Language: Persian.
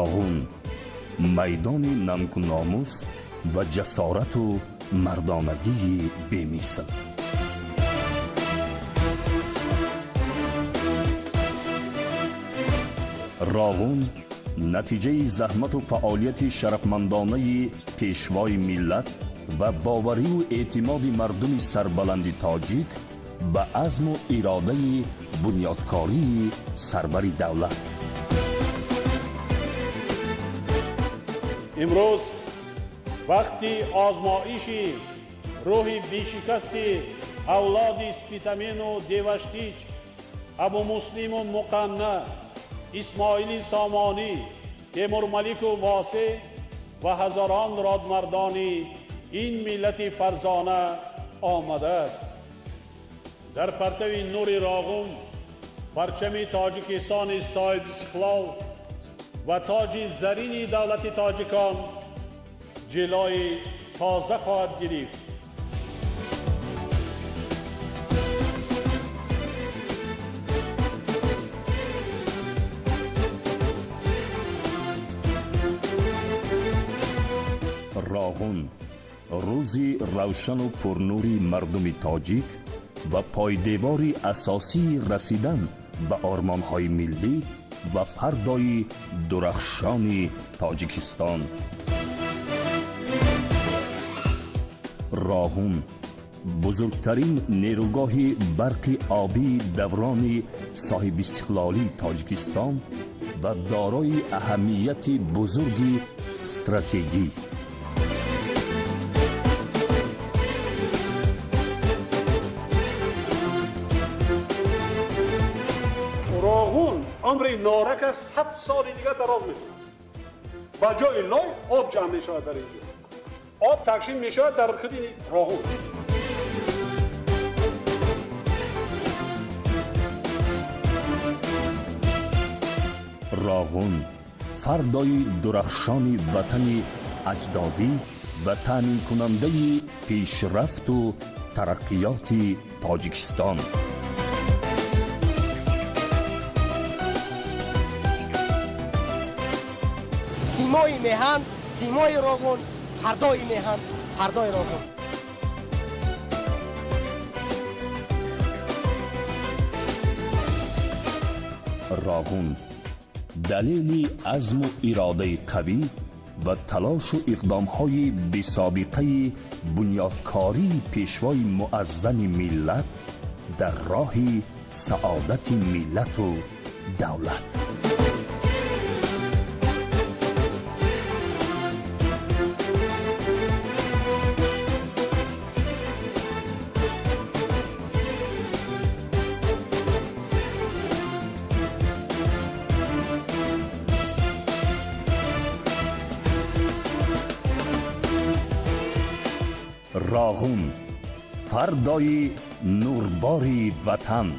راغون، میدان نمک و ناموس و جسارت و مردانگی بی‌مثل. راغون نتیجه زحمت و فعالیت شرفمندانه پیشوای ملت و باوری و اعتماد مردم سربلند تاجیک به عزم و اراده بنیادکاری سرور دولت. امروز وقتی آزمایش روح بیشکست اولاد سپیتامین و دیوشتیچ، ابو مسلم و مقنع، اسماعیل سامانی، تیمور ملک و واسع و هزاران رادمردان این ملت فرزانه آمده است. در پرتو نور راغون پرچم تاجیکستان صاحب استقلال و تاج زرین دولت تاجیکان جلوی تازه خواهد گرفت. راغون روزی روشن و پرنوری مردم تاجیک و پایدیواری اساسی رسیدن به آرمان‌های ملی و فردای درخشان تاجیکستان. راغون بزرگترین نیروگاه برق آبی دوران صاحب استقلالی تاجیکستان و دارای اهمیت بزرگی استراتژی. راغون عمر نارک از 100 سال دیگه دراز میکنه. با جای لای آب جمع میشود در اینجا. آب تقسیم میشود در خود راغون. راغون فردای درخشان وطن اجدادی و تامین کننده پیشرفت و ترقیات تاجیکستان. سیمای میهن، سیمای راغون، فردای میهن، فردای راغون. راغون دلیل عزم و اراده قوی و تلاش و اقدام‌های بی‌سابقه بنیادکاری پیشوای معظم ملت در راه سعادت ملت و دولت. راغون فردای نورباری وطن.